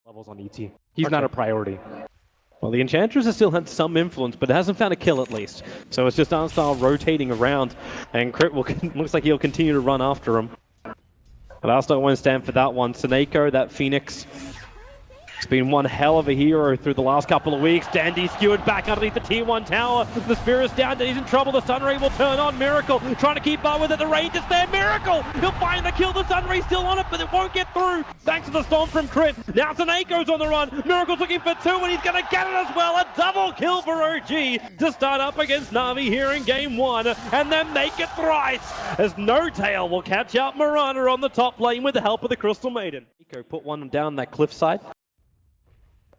levels on ET. He's not a priority. Well, the Enchantress has still had some influence, but it hasn't found a kill at least. So it's just Arnstyle rotating around, and Crit looks like he'll continue to run after him. But Arnstyle won't stand for that one. Seneko, that Phoenix, it's been one hell of a hero through the last couple of weeks. Dandy skewered back underneath the T1 tower. The Spirit's down, he's in trouble. The Sunray will turn on. Miracle trying to keep up with it. The range is there. Miracle! He'll find the kill. The Sunray's still on it, but it won't get through. Thanks to the storm from Crit. Now Seneko's on the run. Miracle's looking for two, and he's going to get it as well. A double kill for OG to start up against Navi here in game one, and then make it thrice as No Tail will catch out Marana on the top lane with the help of the Crystal Maiden. Nico put one down that cliffside.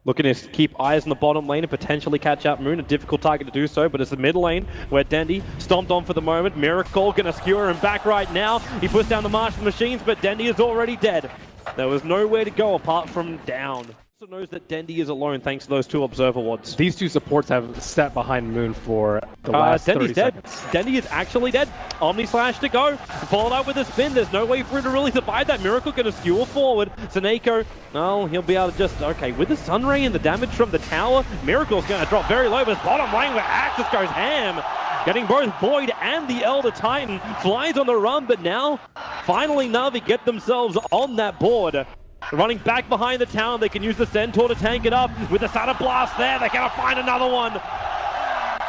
Looking to keep eyes on the bottom lane and potentially catch out Moon. A difficult target to do so, but it's the mid lane where Dendy stomped on for the moment. Miracle gonna skewer him back right now. He puts down the Martial Machines, but Dendy is already dead. There was nowhere to go apart from down. Also knows that Dendy is alone thanks to those two Observer Wards. These two supports have sat behind Moon for the last 30 seconds. Dendy is actually dead. Omni Slash to go. Followed up with a spin. There's no way for him to really survive that. Miracle gonna skewer forward. Seneko, no, he'll be able to just, okay, with the Sunray and the damage from the tower, Miracle's gonna drop very low, but his bottom lane where Axis goes ham. Getting both Void and the Elder Titan. Flies on the run, but now, finally Navi get themselves on that board. Running back behind the town, they can use the Centaur to tank it up. With the Saturn Blast there, they're gonna find another one.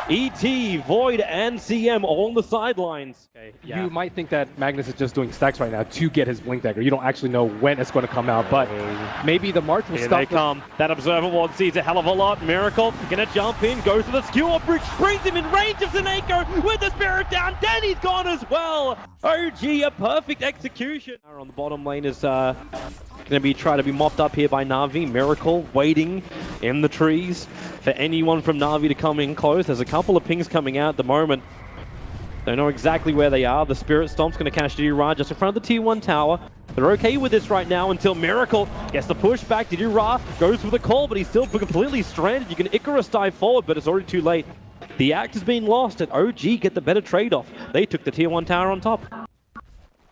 ET, Void, and CM all on the sidelines. Okay, yeah. You might think that Magnus is just doing stacks right now to get his Blink Dagger. You don't actually know when it's going to come out, but maybe the March will Here stop. They come. That Observer Ward sees a hell of a lot. Miracle gonna jump in, goes to the skewer bridge, brings him in range of Seneko with the Spirit down. Danny's gone as well. OG, a perfect execution. On the bottom lane is going to try to be mopped up here by Navi. Miracle waiting in the trees for anyone from Navi to come in close. There's a couple of pings coming out at the moment. Don't know exactly where they are. The Spirit Stomp's going to catch Didira just in front of the T1 tower. They're okay with this right now until Miracle gets the push back. Didira goes for the call, but he's still completely stranded. You can Icarus dive forward, but it's already too late. The act has been lost, and OG get the better trade-off. They took the Tier 1 tower on top.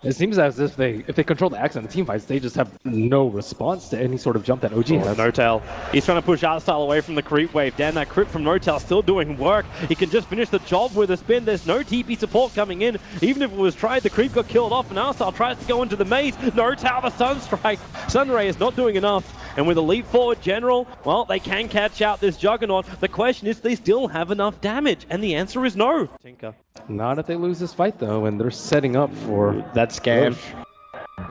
It seems as if they control the action in the team fights, they just have no response to any sort of jump that OG has. No Tail. He's trying to push Arnstyle away from the creep wave. Damn, that crit from No Tail still doing work. He can just finish the job with a spin. There's no TP support coming in. Even if it was tried, the creep got killed off, and Arnstyle tries to go into the maze. No Tail, the Sunstrike. Sunray is not doing enough. And with a leap forward general, well, they can catch out this Juggernaut. The question is, do they still have enough damage? And the answer is no. Tinker. Not if they lose this fight, though, and they're setting up for that scan.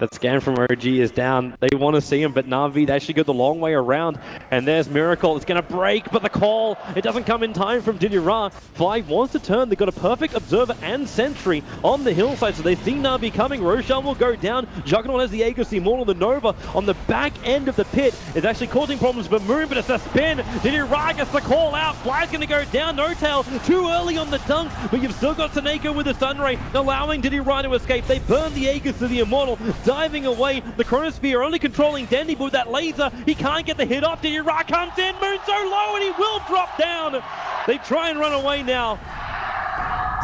That scan from OG is down. They want to see him, but Navi, they actually go the long way around. And there's Miracle. It's going to break, but the call, it doesn't come in time from Didira. Fly wants to turn. They've got a perfect Observer and Sentry on the hillside, so they see Navi coming. Roshan will go down. Juggernaut has the Aegis, Immortal, the Nova on the back end of the pit. It's actually causing problems for Moon, but it's a spin. Didira gets the call out. Fly's going to go down. No Tail too early on the dunk, but you've still got Seneko with the Sunray, allowing Didira to escape. They burn the Aegis to the Immortal. Diving away, the Chronosphere only controlling Dandy, but with that laser, he can't get the hit off. Didira comes in, Moon so low, and he will drop down. They try and run away now.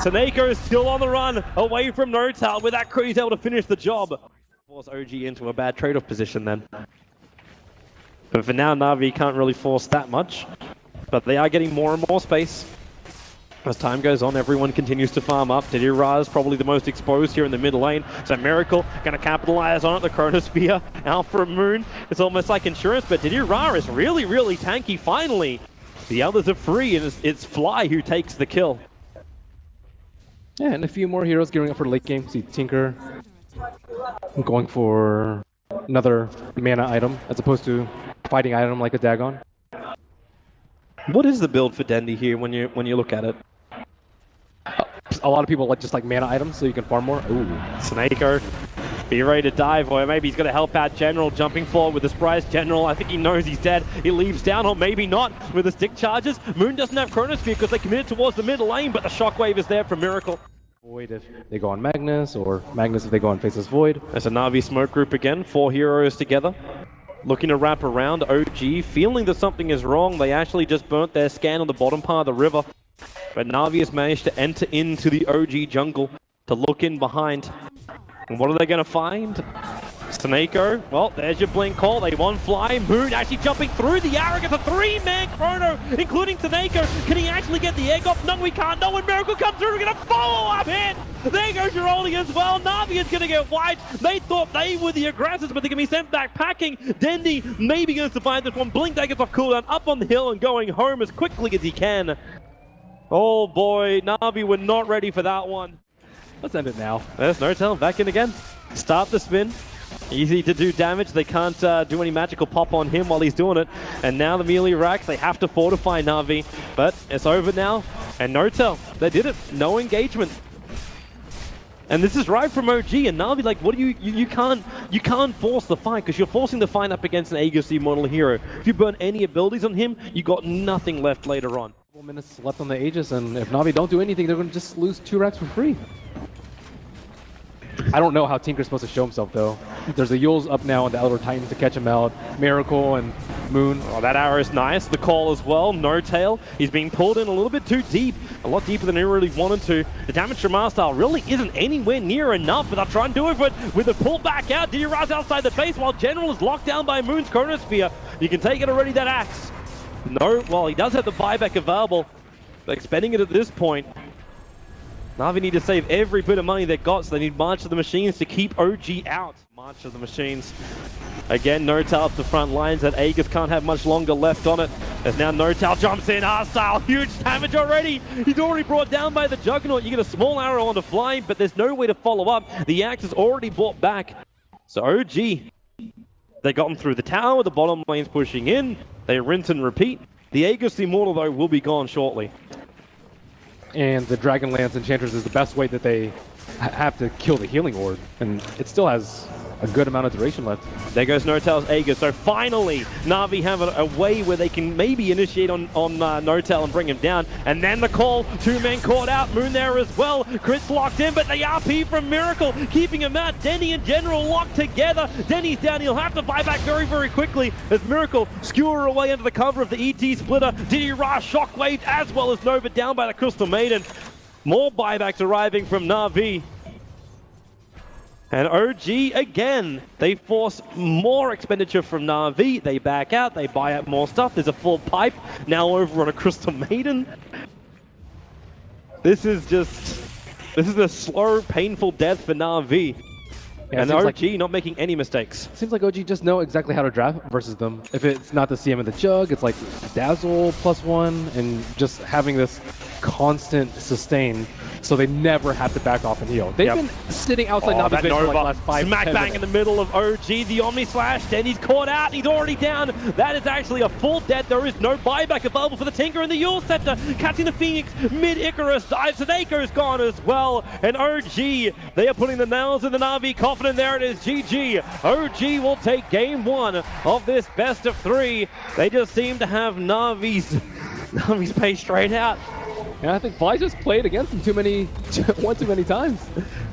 Seneko is still on the run, away from No Tail. With that, he's able to finish the job. Force OG into a bad trade-off position then. But for now, Navi can't really force that much, but they are getting more and more space. As time goes on, everyone continues to farm up. Didira is probably the most exposed here in the mid lane. So Miracle going to capitalize on it. The Chronosphere out for Moon. It's almost like insurance, but Didira is really, really tanky finally. The others are free, and it's Fly who takes the kill. Yeah, and a few more heroes gearing up for late game. See Tinker going for another mana item as opposed to fighting item like a Dagon. What is the build for Dendy here when you look at it? A lot of people just like mana items so you can farm more. Ooh. Seneko, be ready to dive, or maybe he's going to help out General, jumping forward with the surprise General. I think he knows he's dead. He leaves down, or maybe not, with the stick charges. Moon doesn't have Chronosphere because they committed towards the middle lane, but the Shockwave is there for Miracle. Void if they go on Magnus, or Magnus if they go on Faceless Void. There's a Navi smoke group again, 4 heroes together. Looking to wrap around OG, feeling that something is wrong. They actually just burnt their scan on the bottom part of the river. But Navi has managed to enter into the OG jungle to look in behind. And what are they going to find? Taneko, well, there's your blink call. They won fly. Moon actually jumping through the arrow. Gets a 3-man chrono, including Taneko. Can he actually get the egg off? No, he can't. No, when Miracle comes through, we're going to follow up hit. There goes Giroldi as well. Navi is going to get wiped. They thought they were the aggressors, but they're going to be sent back packing. Dendi maybe going to survive this one. Blink that gets off cooldown, up on the hill and going home as quickly as he can. Oh boy, Navi were not ready for that one. Let's end it now. There's Nortel back in again. Start the spin. Easy to do damage. They can't do any magical pop on him while he's doing it. And now the melee racks, they have to fortify Navi. But it's over now. And Nortel, they did it. No engagement. And this is right from OG. And Navi, like, what do you can't force the fight, because you're forcing the fight up against an Aegis model hero. If you burn any abilities on him, you got nothing left later on. 4 minutes left on the Aegis, and if Navi don't do anything, they're going to just lose 2 racks for free. I don't know how Tinker's supposed to show himself, though. There's the Yules up now and the Elder Titans to catch him out. Miracle and Moon. Oh, that arrow is nice. The call as well. No tail. He's being pulled in a little bit too deep. A lot deeper than he really wanted to. The damage from Marstal really isn't anywhere near enough, but they'll try and do it with the pull back out. Diraz outside the base while General is locked down by Moon's Chronosphere. You can take it already, that axe. No, well, he does have the buyback available, but expending it at this point. Navi need to save every bit of money they got, so they need March of the Machines to keep OG out. March of the Machines. Again, Notal up the front lines. That Aegis can't have much longer left on it. As now Notal jumps in, hostile, huge damage already. He's already brought down by the Juggernaut. You get a small arrow on the fly, but there's no way to follow up. The axe is already brought back. So OG, they got him through the tower. The bottom lane's pushing in. They rinse and repeat. The Aegis Immortal, though, will be gone shortly. And the Dragonlance Enchantress is the best way that they have to kill the Healing Ward, and it still has a good amount of duration left. There goes Notel's Aegis. So finally, Navi have a way where they can maybe initiate on Notel and bring him down. And then the call, 2 men caught out, Moon there as well. Chris locked in, but the RP from Miracle keeping him out. Denny and General locked together. Denny's down, he'll have to buy back very, very quickly as Miracle skewer away under the cover of the ET splitter. Diddy Rush, Shockwave, as well as Nova down by the Crystal Maiden. More buybacks arriving from Navi. And OG, again, they force more expenditure from Navi. They back out, they buy out more stuff. There's a full pipe now over on a Crystal Maiden. This is a slow, painful death for Navi. Yeah, and OG not making any mistakes. Seems like OG just know exactly how to draft versus them. If it's not the CM in the Jug, it's like Dazzle +1, and just having this constant sustain, so they never have to back off and heal. They've been sitting outside Navi's base for like the last 5 Smack bang minutes. in the middle of OG, the Omni Slash, then he's caught out, he's already down. That is actually a full death. There is no buyback available for the Tinker and the Yule Scepter. Catching the Phoenix, mid-Icarus dives, Taneko's gone as well. And OG, they are putting the nails in the Navi coffin, and there it is, GG. OG will take game 1 of this best of 3. They just seem to have Navi's pace straight out. Yeah, I think Fly just played against them one too many times.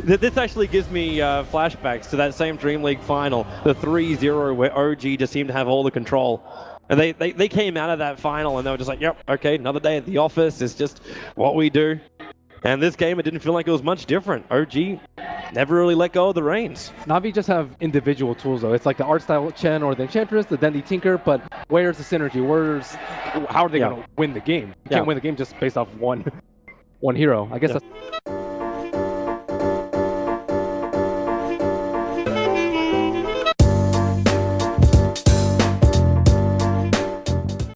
This actually gives me flashbacks to that same Dream League final, the 3-0, where OG just seemed to have all the control. And they came out of that final and they were just like, yep, okay, another day at the office, it's just what we do. And this game, it didn't feel like it was much different. OG never really let go of the reins. Navi just have individual tools, though. It's like the art style Chen or the Enchantress, the Dendi Tinker, but where's the synergy? How are they going to win the game? You can't win the game just based off one hero. I guess that's...